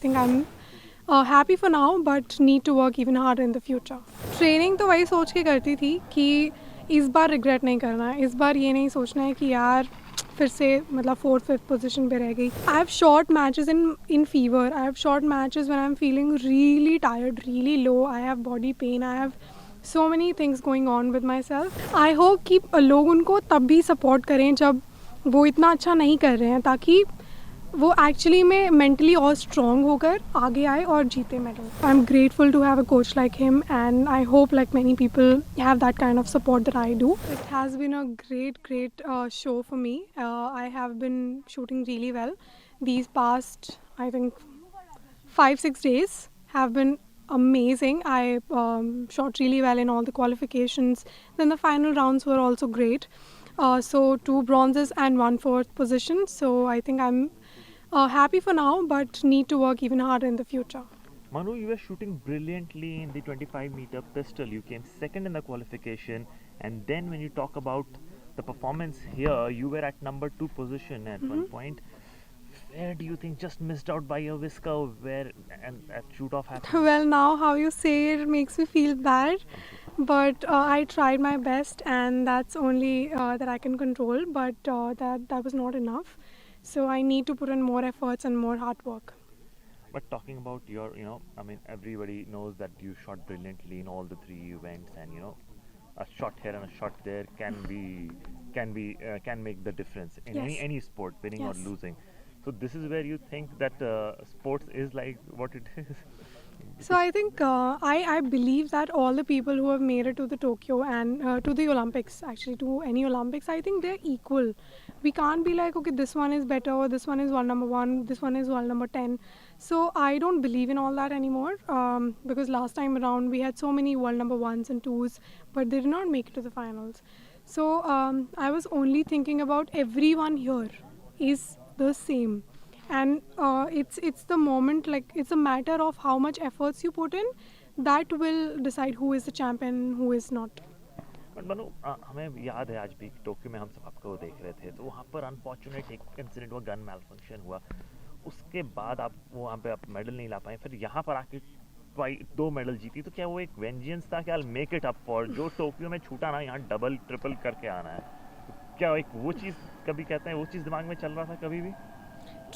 think I'm happy for now but need to work even harder in the future. Training तो वही सोच के करती थी कि इस बार रिग्रेट नहीं करना है, इस बार ये नहीं सोचना है कि यार फिर से मतलब 4th-5th पोजीशन पे रह गई. I have short matches in fever. I have short matches when I'm feeling really tired, really low. I have body pain. I have so many things going on with myself. I hope कि लोग उनको तब भी support करें जब वो इतना अच्छा नहीं कर रहे हैं, ताकि वो एक्चुअली में मेंटली और स्ट्रॉन्ग होकर आगे आए और जीते medal. I am grateful to have a coach like him and I hope like many people have that kind of support that I do. It has been a great show for me. I have been shooting really well. These past, I think, 5-6 days have been amazing. I shot really well in all the qualifications. Then the final rounds were also great. So 2 bronzes and 1 4th position. So I think I'm happy for now, but need to work even harder in the future. Manu, you were shooting brilliantly in the 25-meter pistol. You came second in the qualification, and then when you talk about the performance here, you were at number 2 position at one point. Where do you think just missed out by a whisker where and that shoot off happened? Well, now how you say it makes me feel bad, but I tried my best, and that's only that I can control. But that was not enough. So I need to put in more efforts and more hard work. But talking about your, I mean, everybody knows that you shot brilliantly in all the 3 events, and a shot here and a shot there can make the difference in Yes. any sport, winning or Yes. losing. So this is where you think that sports is like what it is. So I think I believe that all the people who have made it to the Tokyo and to the Olympics, actually to any Olympics, I think they're equal. We can't be like, okay, this one is better, or this one is world number 1, this one is world number 10. So I don't believe in all that anymore, because last time around we had so many world number 1s and 2s, but they did not make it to the finals. So I was only thinking about everyone here is the same. And it's the moment, like it's a matter of how much efforts you put in that will decide who is the champion, who is not. But Manu, हमें याद है आज भी Tokyo में हम सब आपको देख रहे थे, तो वहाँ पर अनफॉर्चुनेट एक इंसिडेंट हुआ, गन मैल फंक्शन हुआ. उसके बाद आप वहाँ पे आप मेडल नहीं ला पाए, फिर यहाँ पर आके 2 मेडल जीती. तो क्या वो एक वेंजियंस था कि I make it up for जो टोक्यो में छूटा ना, यहाँ डबल ट्रिपल करके आना है? क्या एक वो चीज़ कभी कहते हैं, वो चीज़ दिमाग में चल रहा था कभी भी?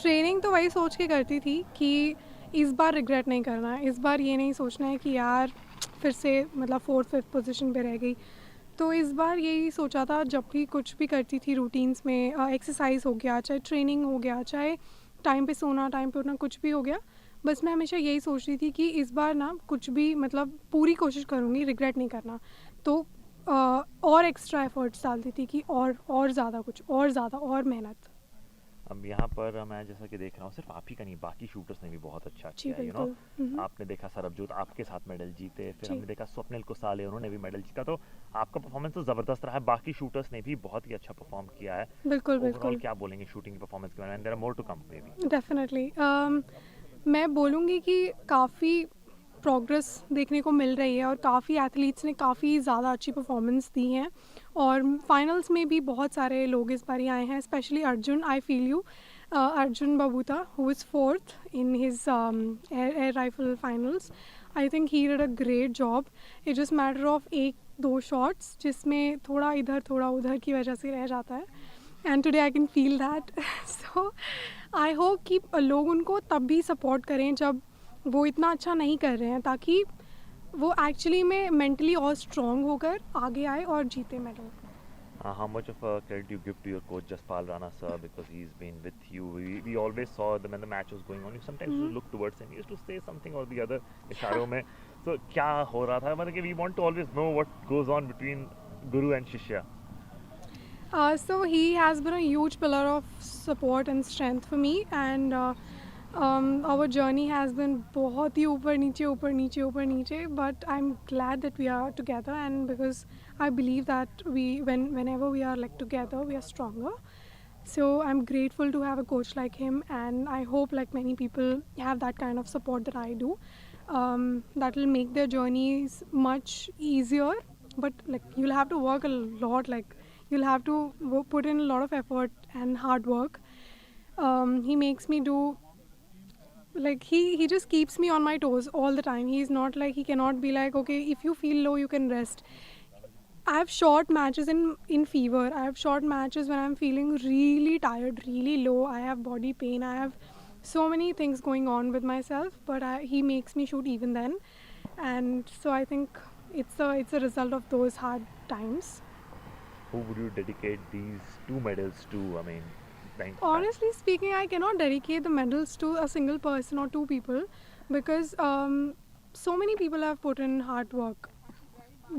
ट्रेनिंग तो वही सोच के करती थी कि इस बार रिग्रेट नहीं करना है, इस बार ये नहीं सोचना है कि यार फिर से मतलब 4th-5th पोजीशन पे रह गई. तो इस बार यही सोचा था, जब भी कुछ भी करती थी रूटीन्स में, एक्सरसाइज हो गया, चाहे ट्रेनिंग हो गया, चाहे टाइम पे सोना, टाइम पे उठना, कुछ भी हो गया, बस मैं हमेशा यही सोच रही थी कि इस बार ना कुछ भी मतलब पूरी कोशिश करूँगी, रिग्रेट नहीं करना. तो और एक्स्ट्रा एफर्ट्स डालती थी कि और ज़्यादा कुछ, और ज़्यादा, और मेहनत. अब यहाँ पर मैं जैसा कि देख रहा हूँ, सिर्फ आप ही का नहीं, बाकी शूटर्स ने भी बहुत अच्छा जी किया. बिल्कुल. आपने देखा सरबजोत आपके साथ मेडल जीते, फिर जी. हमने देखा स्वप्निल कुसाले, उन्होंने भी मेडल जीता. तो आपका परफॉर्मेंस तो ज़बरदस्त रहा है, बाकी शूटर्स ने भी बहुत ही अच्छा परफॉर्म किया है. बिल्कुल ओवरऑल बिल्कुल. क्या बोलेंगे शूटिंग परफॉर्मेंस के बारे में? There are more to come maybe. Definitely. मैं बोलूँगी कि काफ़ी प्रोग्रेस देखने को मिल रही है और काफ़ी एथलीट्स ने काफ़ी ज़्यादा अच्छी परफॉर्मेंस दी हैं, और फाइनल्स में भी बहुत सारे लोग इस बार आए हैं, specially Arjun. I feel you. Arjun Babuta, who is 4th in his air rifle finals. I think he did a great job. It's just matter of 1-2 shots जिसमें थोड़ा इधर थोड़ा उधर की वजह से रह जाता है. And today I can feel that. So I hope कि लोग उनको तब भी सपोर्ट करें जब वो इतना अच्छा नहीं कर रहे हैं, ताकि वो एक्चुअली में मेंटली और स्ट्रॉन्ग होकर आगे आए और जीते medal. How much of a credit you give to your coach Jaspal Rana sir, because he's been with you? We always saw them when the match was going on. You sometimes used to look towards him. He used to say something or the other इशारों में. So क्या हो रहा था? मतलब कि we want to always know what goes on between Guru and Shishya. So he has been a huge pillar of support and strength for me, and our journey has been बहुत ही ऊपर नीचे ऊपर नीचे ऊपर नीचे, but I'm glad that we are together, and because I believe that whenever we are like together we are stronger. So I'm grateful to have a coach like him, and I hope like many people have that kind of support that I do. That will make their journeys much easier, but like you'll have to work a lot, like you'll have to put in a lot of effort and hard work. He makes me do like he just keeps me on my toes all the time. He's not like, he cannot be like, okay, if you feel low you can rest. I have short matches in fever. I have short matches when I'm feeling really tired, really low. I have body pain. I have so many things going on with myself, but he makes me shoot even then. And so I think it's a result of those hard times. Who would you dedicate these two medals to? I mean, thank Honestly speaking, I cannot dedicate the medals to a single person or two people, because so many people have put in hard work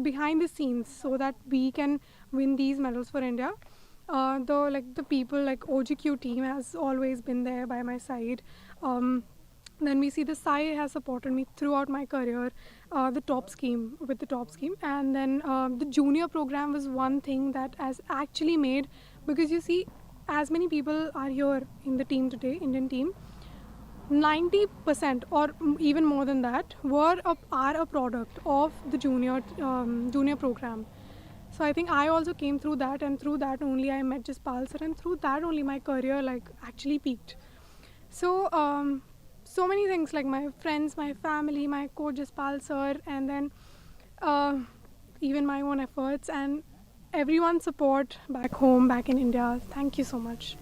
behind the scenes so that we can win these medals for India. The people like OGQ team has always been there by my side. Then we see the Sai has supported me throughout my career. The top scheme with the top scheme, and then the junior program was one thing that has actually made, because you see, as many people are here in the team today, Indian team, 90% or even more than that are a product of the junior program. So I think I also came through that, and through that only I met Jaspal sir, and through that only my career like actually peaked. So so many things, like my friends, my family, my coach Jaspal sir, and then uh, even my own efforts and everyone's support back home, back in India. Thank you so much.